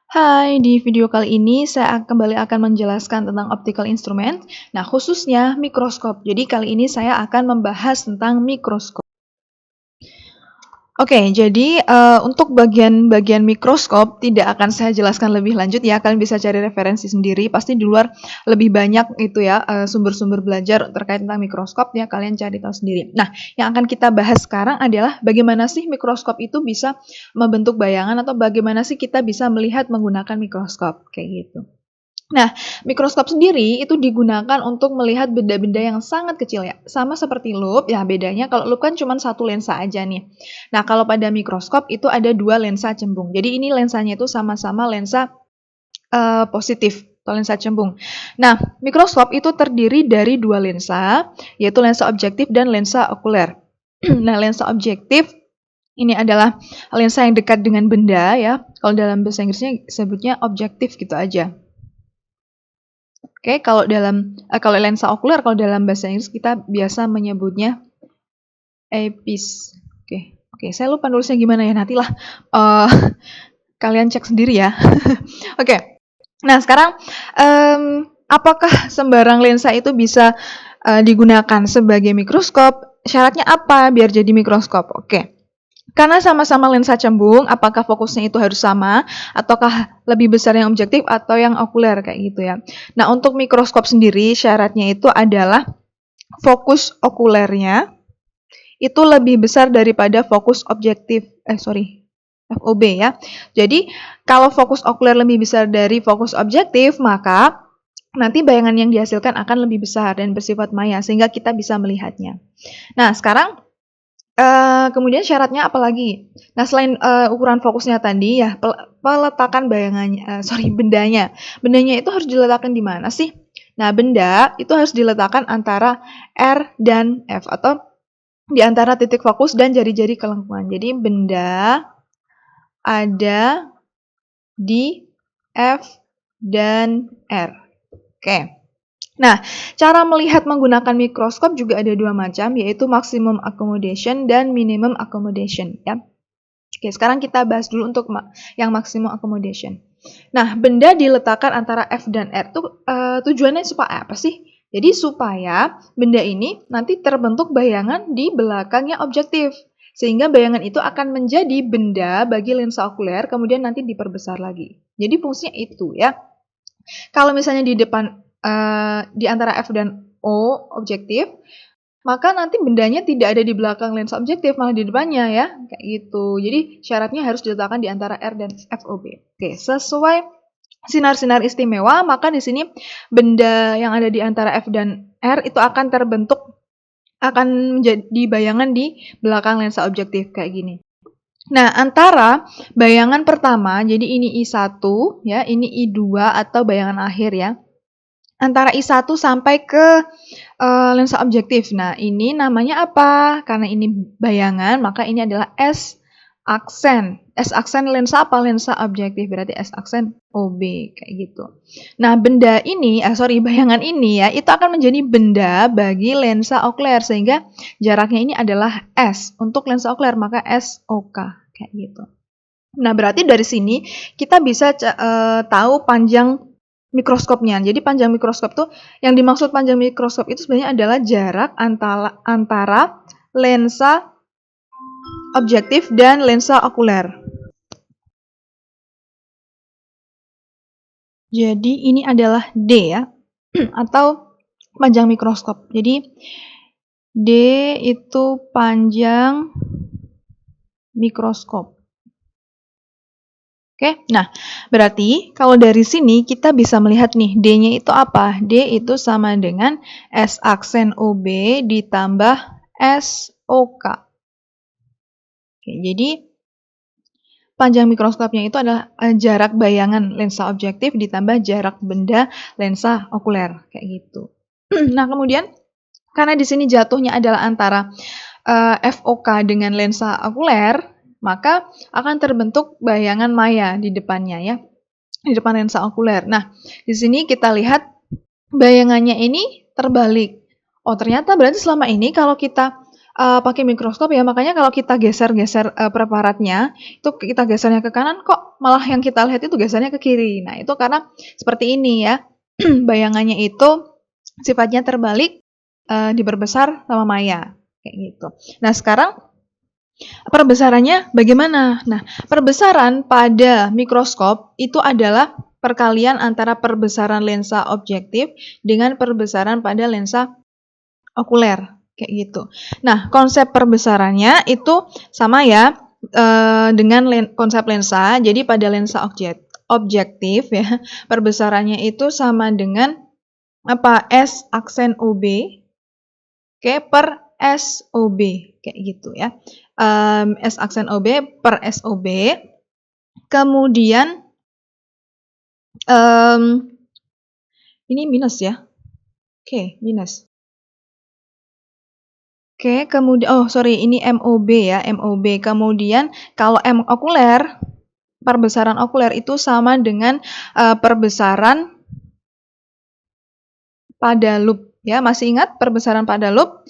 Hai, di video kali ini saya kembali akan menjelaskan tentang optical instrument. Nah, khususnya mikroskop. Jadi kali ini saya akan membahas tentang mikroskop. Oke, jadi untuk bagian-bagian mikroskop tidak akan saya jelaskan lebih lanjut ya. Kalian bisa cari referensi sendiri. Pasti di luar lebih banyak itu ya sumber-sumber belajar terkait tentang mikroskop ya. Kalian cari tahu sendiri. Nah, yang akan kita bahas sekarang adalah bagaimana sih mikroskop itu bisa membentuk bayangan atau bagaimana sih kita bisa melihat menggunakan mikroskop kayak gitu. Nah, mikroskop sendiri itu digunakan untuk melihat benda-benda yang sangat kecil ya. Sama seperti lup, ya bedanya kalau lup kan cuma satu lensa aja nih. Nah, kalau pada mikroskop itu ada dua lensa cembung. Jadi ini lensanya itu sama-sama lensa positif atau lensa cembung. Nah, mikroskop itu terdiri dari dua lensa, yaitu lensa objektif dan lensa okuler. Nah, lensa objektif ini adalah lensa yang dekat dengan benda ya. Kalau dalam bahasa Inggrisnya sebutnya objektif gitu aja. Oke, kalau lensa okuler kalau dalam bahasa Inggris kita biasa menyebutnya eyepiece. Oke, saya lupa nulisnya gimana ya. Nantilah kalian cek sendiri ya. Oke. Nah, sekarang apakah sembarang lensa itu bisa digunakan sebagai mikroskop? Syaratnya apa biar jadi mikroskop? Oke. Karena sama-sama lensa cembung, apakah fokusnya itu harus sama, ataukah lebih besar yang objektif atau yang okuler kayak gitu ya. Nah, untuk mikroskop sendiri syaratnya itu adalah fokus okulernya itu lebih besar daripada fokus objektif, FOB ya. Jadi, kalau fokus okuler lebih besar dari fokus objektif, maka nanti bayangan yang dihasilkan akan lebih besar dan bersifat maya, sehingga kita bisa melihatnya. Nah, sekarang kemudian syaratnya apa lagi? Nah, selain ukuran fokusnya tadi ya, peletakan bendanya. Bendanya itu harus diletakkan di mana sih? Nah, benda itu harus diletakkan antara R dan F atau di antara titik fokus dan jari-jari kelengkungan. Jadi benda ada di F dan R. Oke. Nah, cara melihat menggunakan mikroskop juga ada dua macam, yaitu maximum accommodation dan minimum accommodation. Ya. Oke, sekarang kita bahas dulu untuk yang maximum accommodation. Nah, benda diletakkan antara F dan R itu tujuannya supaya apa sih? Jadi supaya benda ini nanti terbentuk bayangan di belakangnya objektif. Sehingga bayangan itu akan menjadi benda bagi lensa okuler, kemudian nanti diperbesar lagi. Jadi fungsinya itu ya. Kalau misalnya di depan di antara F dan O objektif, maka nanti bendanya tidak ada di belakang lensa objektif, malah di depannya ya, kayak gitu. Jadi syaratnya harus diletakkan di antara R dan FOB. Oke, sesuai sinar-sinar istimewa, maka di sini benda yang ada di antara F dan R itu akan terbentuk, akan menjadi bayangan di belakang lensa objektif kayak gini. Nah, antara bayangan pertama, jadi ini I1 ya, ini I2 atau bayangan akhir ya. Antara I1 sampai ke lensa objektif. Nah, ini namanya apa? Karena ini bayangan, maka ini adalah S aksen. S aksen lensa apa? Lensa objektif, berarti S aksen OB, kayak gitu. Nah, bayangan ini ya, itu akan menjadi benda bagi lensa okuler, sehingga jaraknya ini adalah S. Untuk lensa okuler, maka SOK, kayak gitu. Nah, berarti dari sini kita bisa tahu panjang mikroskopnya. Jadi panjang mikroskop tuh, yang dimaksud panjang mikroskop itu sebenarnya adalah jarak antara lensa objektif dan lensa okuler. Jadi ini adalah D ya, atau panjang mikroskop. Jadi D itu panjang mikroskop. Oke, nah berarti kalau dari sini kita bisa melihat nih D-nya itu apa? D itu sama dengan S aksen OB ditambah SOK. Oke, jadi panjang mikroskopnya itu adalah jarak bayangan lensa objektif ditambah jarak benda lensa okuler, kayak gitu. Nah kemudian karena di sini jatuhnya adalah antara FOK dengan lensa okuler, maka akan terbentuk bayangan maya di depannya ya, di depan lensa okuler. Nah, di sini kita lihat bayangannya ini terbalik. Oh, ternyata berarti selama ini kalau kita pakai mikroskop ya, makanya kalau kita geser-geser, preparatnya, itu kita gesernya ke kanan, kok malah yang kita lihat itu gesernya ke kiri. Nah, itu karena seperti ini ya, bayangannya itu sifatnya terbalik, diperbesar sama maya, kayak gitu. Nah, sekarang perbesarannya bagaimana? Nah, perbesaran pada mikroskop itu adalah perkalian antara perbesaran lensa objektif dengan perbesaran pada lensa okuler, kayak gitu. Nah, konsep perbesarannya itu sama ya dengan konsep lensa. Jadi pada lensa objektif ya, perbesarannya itu sama dengan apa? S aksen OB, oke, per SOB, kayak gitu ya. S aksen OB per SOB. Kemudian ini minus ya. Oke, minus. Oke, kemudian ini MOB ya, MOB. Kemudian kalau M okuler, perbesaran okuler itu sama dengan perbesaran pada loop ya. Masih ingat perbesaran pada loop?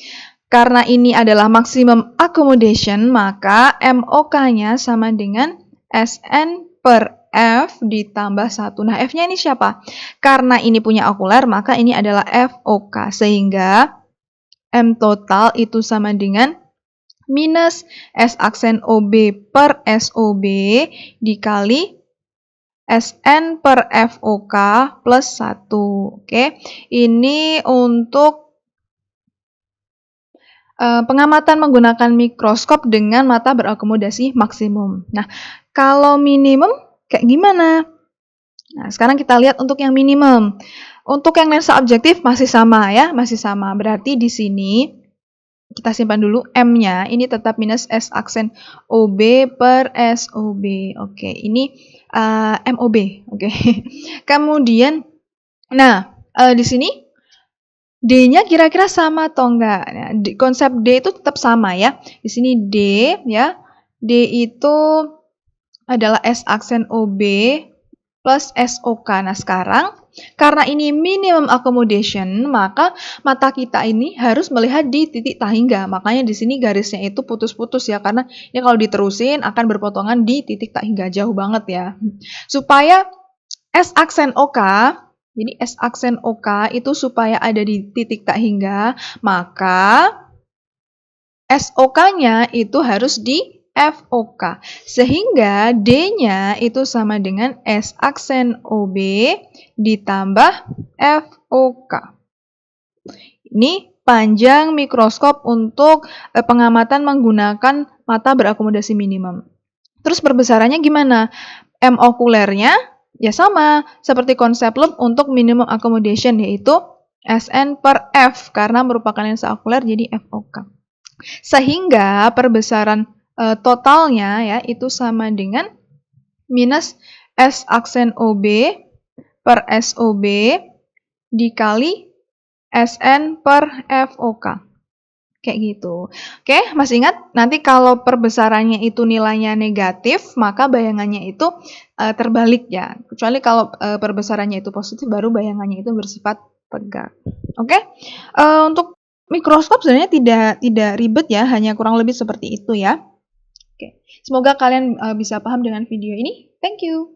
Karena ini adalah maximum accommodation, maka MOK-nya sama dengan SN per F ditambah 1. Nah, F-nya ini siapa? Karena ini punya okuler, maka ini adalah FOK. Sehingga M total itu sama dengan minus S aksen OB per SOB dikali SN per FOK plus 1. Oke, ini untuk pengamatan menggunakan mikroskop dengan mata berakomodasi maksimum. Nah, kalau minimum kayak gimana? Nah, sekarang kita lihat untuk yang minimum. Untuk yang lensa objektif masih sama ya, masih sama. Berarti di sini kita simpan dulu M-nya, ini tetap minus S aksen OB per SOB. Oke, ini MOB. Oke. Kemudian, nah, di sini D-nya kira-kira sama atau enggak? Nah, konsep D itu tetap sama ya. Di sini D ya. D itu adalah S aksen OB plus SOK. Nah, sekarang karena ini minimum accommodation, maka mata kita ini harus melihat di titik tak hingga. Makanya di sini garisnya itu putus-putus ya, karena ini kalau diterusin akan berpotongan di titik tak hingga, jauh banget ya. Supaya S aksen OK, jadi S aksen OK itu supaya ada di titik tak hingga, maka SOK-nya itu harus di FOK. Sehingga D-nya itu sama dengan S aksen OB ditambah FOK. Ini panjang mikroskop untuk pengamatan menggunakan mata berakomodasi minimum. Terus perbesarannya gimana? M okulernya ya sama seperti konsep loop untuk minimum accommodation, yaitu SN per F karena merupakan lensa okuler, jadi FOK. Sehingga perbesaran totalnya ya itu sama dengan minus S aksen OB per SOB dikali SN per FOK. Kayak gitu. Oke, masih ingat? Nanti kalau perbesarannya itu nilainya negatif, maka bayangannya itu terbalik ya. Kecuali kalau perbesarannya itu positif, baru bayangannya itu bersifat tegak. Oke? Untuk mikroskop sebenarnya tidak ribet ya, hanya kurang lebih seperti itu ya. Oke. Semoga kalian bisa paham dengan video ini. Thank you.